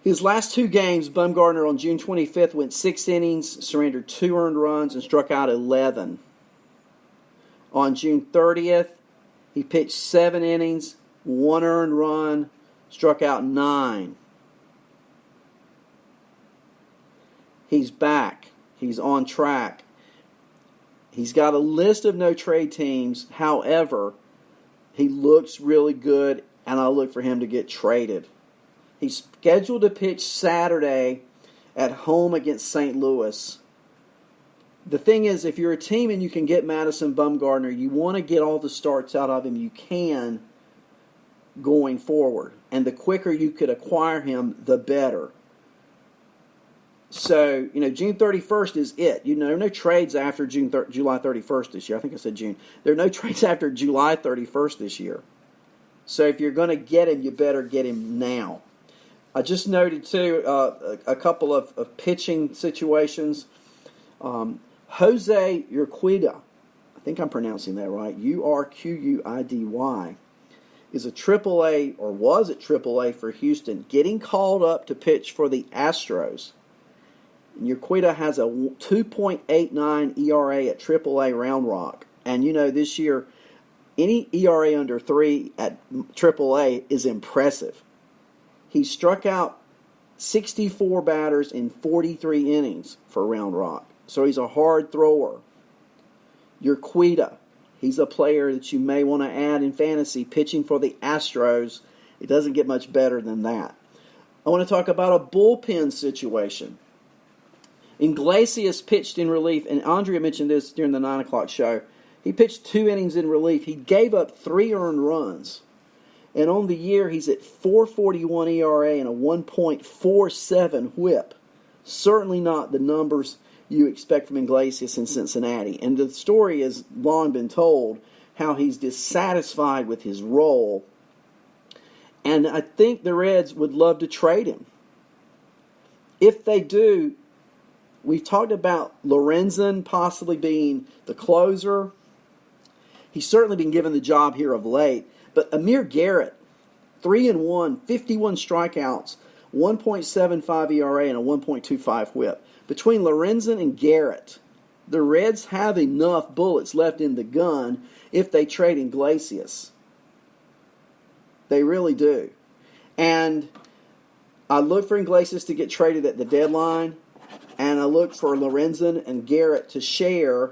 His last two games, Bumgarner on June 25th went 6 innings, surrendered 2 earned runs, and struck out 11. On June 30th, he pitched 7 innings, 1 earned run, struck out 9. He's back. He's on track. He's got a list of no-trade teams. However, he looks really good, and I look for him to get traded. He's scheduled to pitch Saturday at home against St. Louis. The thing is, if you're a team and you can get Madison Bumgarner, you want to get all the starts out of him you can going forward. And the quicker you could acquire him, the better. So, June 31st is it. There are no trades after July 31st this year. I think I said June. There are no trades after July 31st this year. So if you're going to get him, you better get him now. I just noted, too, a couple of pitching situations. Jose Urquidy, I think I'm pronouncing that right, Urquidy, is a AAA, or was at AAA for Houston, getting called up to pitch for the Astros. Urquidy has a 2.89 ERA at AAA Round Rock. And, this year, any ERA under 3 at AAA is impressive. He struck out 64 batters in 43 innings for Round Rock. So he's a hard thrower. Urquidy, he's a player that you may want to add in fantasy, pitching for the Astros. It doesn't get much better than that. I want to talk about a bullpen situation. Iglesias pitched in relief, and Andrea mentioned this during the 9 o'clock show. He pitched 2 innings in relief. He gave up 3 earned runs. And on the year, he's at 4.41 ERA and a 1.47 whip. Certainly not the numbers you expect from Iglesias in Cincinnati. And the story has long been told how he's dissatisfied with his role. And I think the Reds would love to trade him. If they do, we've talked about Lorenzen possibly being the closer. He's certainly been given the job here of late. But Amir Garrett, 3-1, 51 strikeouts, 1.75 ERA, and a 1.25 whip. Between Lorenzen and Garrett, the Reds have enough bullets left in the gun if they trade Iglesias. They really do. And I look for Iglesias to get traded at the deadline, and I look for Lorenzen and Garrett to share,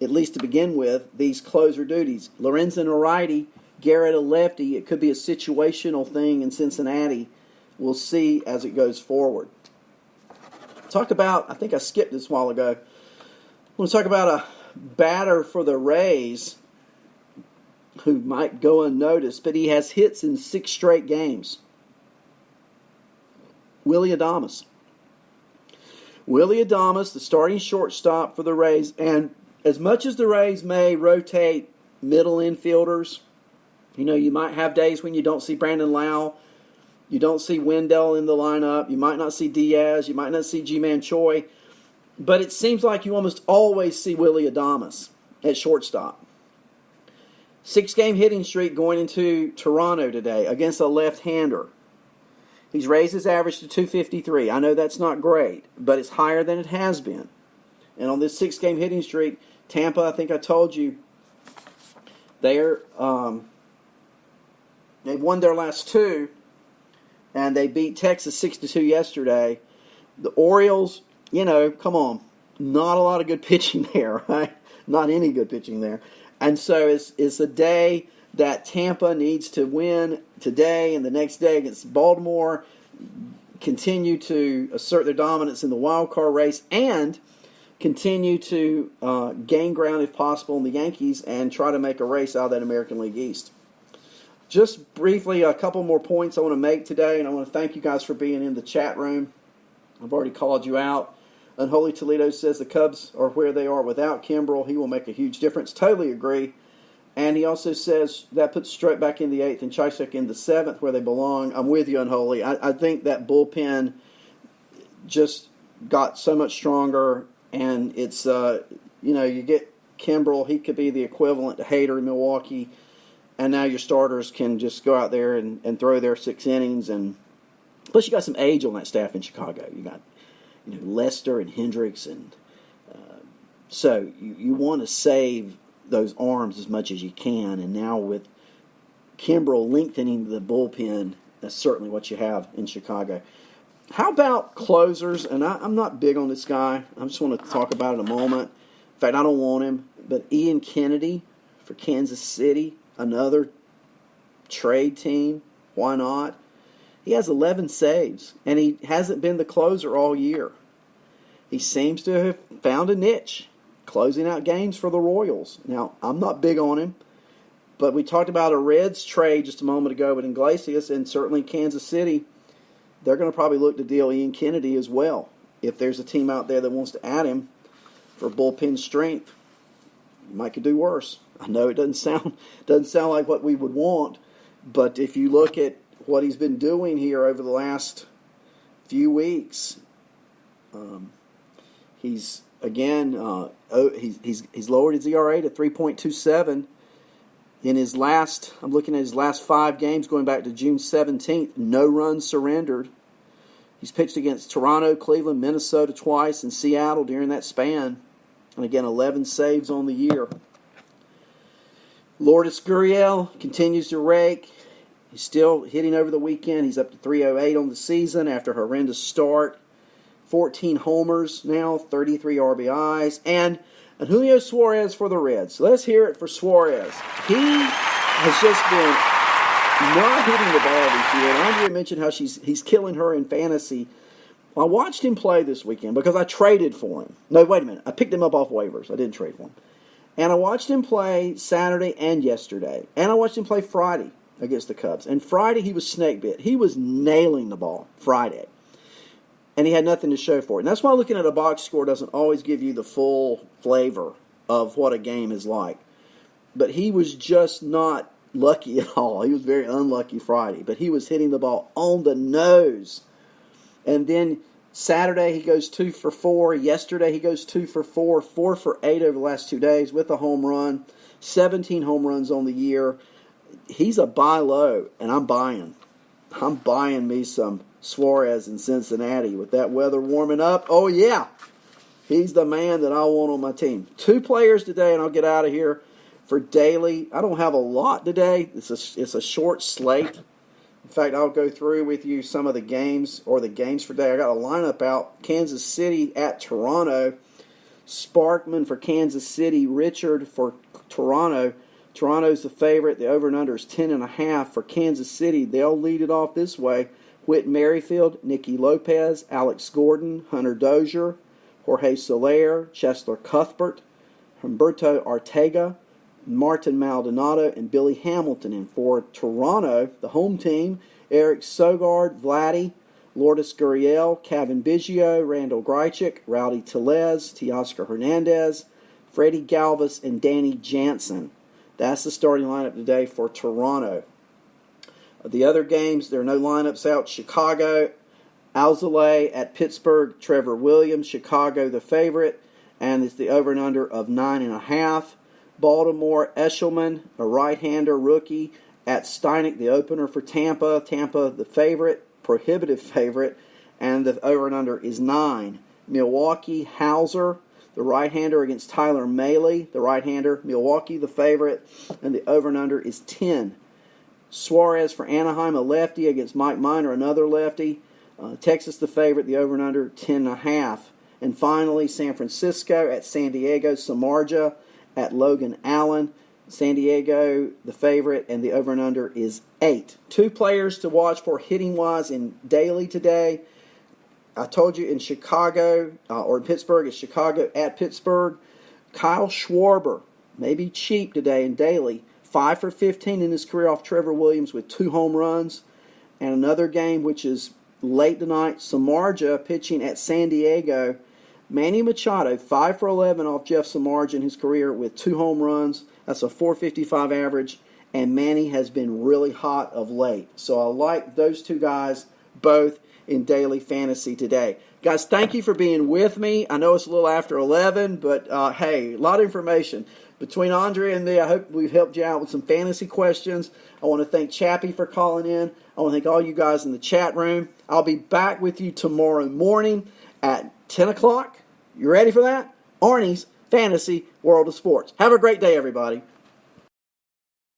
at least to begin with, these closer duties. Lorenzen a righty, Garrett a lefty. It could be a situational thing in Cincinnati. We'll see as it goes forward. Talk about, I think I skipped this a while ago. I want to talk about a batter for the Rays who might go unnoticed, but he has hits in 6 straight games. Willy Adames. Willy Adames, the starting shortstop for the Rays, and as much as the Rays may rotate middle infielders, you might have days when you don't see Brandon Lau, you don't see Wendell in the lineup, you might not see Diaz, you might not see G-Man Choi, but it seems like you almost always see Willy Adames at shortstop. 6-game hitting streak going into Toronto today against a left-hander. He's raised his average to 253. I know that's not great, but it's higher than it has been. And on this 6-game hitting streak, Tampa, I think I told you, they've won their last 2, and they beat Texas 6-2 yesterday. The Orioles, come on, not a lot of good pitching there, right? Not any good pitching there. And so it's a day that Tampa needs to win today and the next day against Baltimore, continue to assert their dominance in the wild card race, and continue to gain ground if possible in the Yankees and try to make a race out of that American League East. Just briefly, a couple more points I want to make today, and I want to thank you guys for being in the chat room. I've already called you out. Unholy Toledo says the Cubs are where they are without Kimbrel. He will make a huge difference. Totally agree. And he also says that puts Stroke back in the 8th and Chisek in the 7th where they belong. I'm with you, Unholy. I think that bullpen just got so much stronger, and it's, you get Kimbrel. He could be the equivalent to Hader in Milwaukee. And now your starters can just go out there and throw their 6 innings and Plus, you got some age on that staff in Chicago. You got, Lester and Hendricks, and so you want to save those arms as much as you can. And now with Kimbrel lengthening the bullpen, that's certainly what you have in Chicago. How about closers? And I'm not big on this guy. I just want to talk about it in a moment. In fact, I don't want him. But Ian Kennedy for Kansas City, another trade team. Why not? He has 11 saves, and he hasn't been the closer all year. He seems to have found a niche, closing out games for the Royals. Now, I'm not big on him, but we talked about a Reds trade just a moment ago with Iglesias, and certainly Kansas City, they're going to probably look to deal Ian Kennedy as well. If there's a team out there that wants to add him for bullpen strength, you might could do worse. I know it doesn't sound like what we would want, but if you look at what he's been doing here over the last few weeks, he's lowered his ERA to 3.27. In his last, I'm looking at his last 5 games going back to June 17th, no runs surrendered. He's pitched against Toronto, Cleveland, Minnesota twice, and Seattle during that span. And again, 11 saves on the year. Lourdes Gurriel continues to rake. He's still hitting over the weekend. He's up to 308 on the season after a horrendous start. 14 homers now, 33 RBIs, and Julio Suarez for the Reds. Let's hear it for Suarez. He has just been not hitting the ball this year. And Andrea mentioned how he's killing her in fantasy. I watched him play this weekend because I traded for him. No, wait a minute. I picked him up off waivers. I didn't trade for him. And I watched him play Saturday and yesterday. And I watched him play Friday against the Cubs. And Friday he was snake bit. He was nailing the ball Friday. And he had nothing to show for it. And that's why looking at a box score doesn't always give you the full flavor of what a game is like. But he was just not lucky at all. He was very unlucky Friday. But he was hitting the ball on the nose. And then Saturday he goes 2 for 4. Yesterday he goes 2 for 4. 4 for 8 over the last 2 days with a home run. 17 home runs on the year. He's a buy low, and I'm buying. I'm buying me some Suarez in Cincinnati with that weather warming up. Oh, yeah. He's the man that I want on my team. 2 players today, and I'll get out of here for daily. I don't have a lot today. It's a short slate. In fact, I'll go through with you some of the games for today. I got a lineup out. Kansas City at Toronto. Sparkman for Kansas City. Richard for Toronto. Toronto's the favorite. The over and under is 10.5 for Kansas City. They'll lead it off this way. Whit Merrifield, Nicky Lopez, Alex Gordon, Hunter Dozier, Jorge Soler, Chesler Cuthbert, Humberto Ortega, Martin Maldonado, and Billy Hamilton. And for Toronto, the home team, Eric Sogard, Vladdy, Lourdes Gurriel, Kevin Biggio, Randall Grichuk, Rowdy Tellez, Teoscar Hernandez, Freddie Galvis, and Danny Jansen. That's the starting lineup today for Toronto. The other games, there are no lineups out. Chicago, Alzolay at Pittsburgh, Trevor Williams, Chicago the favorite, and it's the over and under of 9.5. Baltimore, Eshelman, a right-hander rookie, at Steineck, the opener for Tampa. Tampa the favorite, prohibitive favorite, and the over and under is 9. Milwaukee, Hauser, the right-hander against Tyler Mahle, the right-hander. Milwaukee the favorite, and the over and under is 10. Suarez for Anaheim, a lefty, against Mike Minor, another lefty. Texas the favorite, the over and under 10.5. And finally, San Francisco at San Diego, Samardzija at Logan Allen. San Diego the favorite, and the over and under is 8. 2 players to watch for hitting-wise in daily today. I told you in Chicago, or in Pittsburgh, it's Chicago at Pittsburgh. Kyle Schwarber, maybe cheap today in daily. 5 for 15 in his career off Trevor Williams with 2 home runs. And another game which is late tonight, Samardzija pitching at San Diego. Manny Machado, 5 for 11 off Jeff Samardzija in his career with 2 home runs. That's a .455 average. And Manny has been really hot of late. So I like those 2 guys both in daily fantasy today. Guys, thank you for being with me. I know it's a little after 11, but hey, a lot of information. between Andrea and me, I hope we've helped you out with some fantasy questions. I want to thank Chappie for calling in. I want to thank all you guys in the chat room. I'll be back with you tomorrow morning at 10 o'clock. You ready for that? Arnie's Fantasy World of Sports. Have a great day, everybody.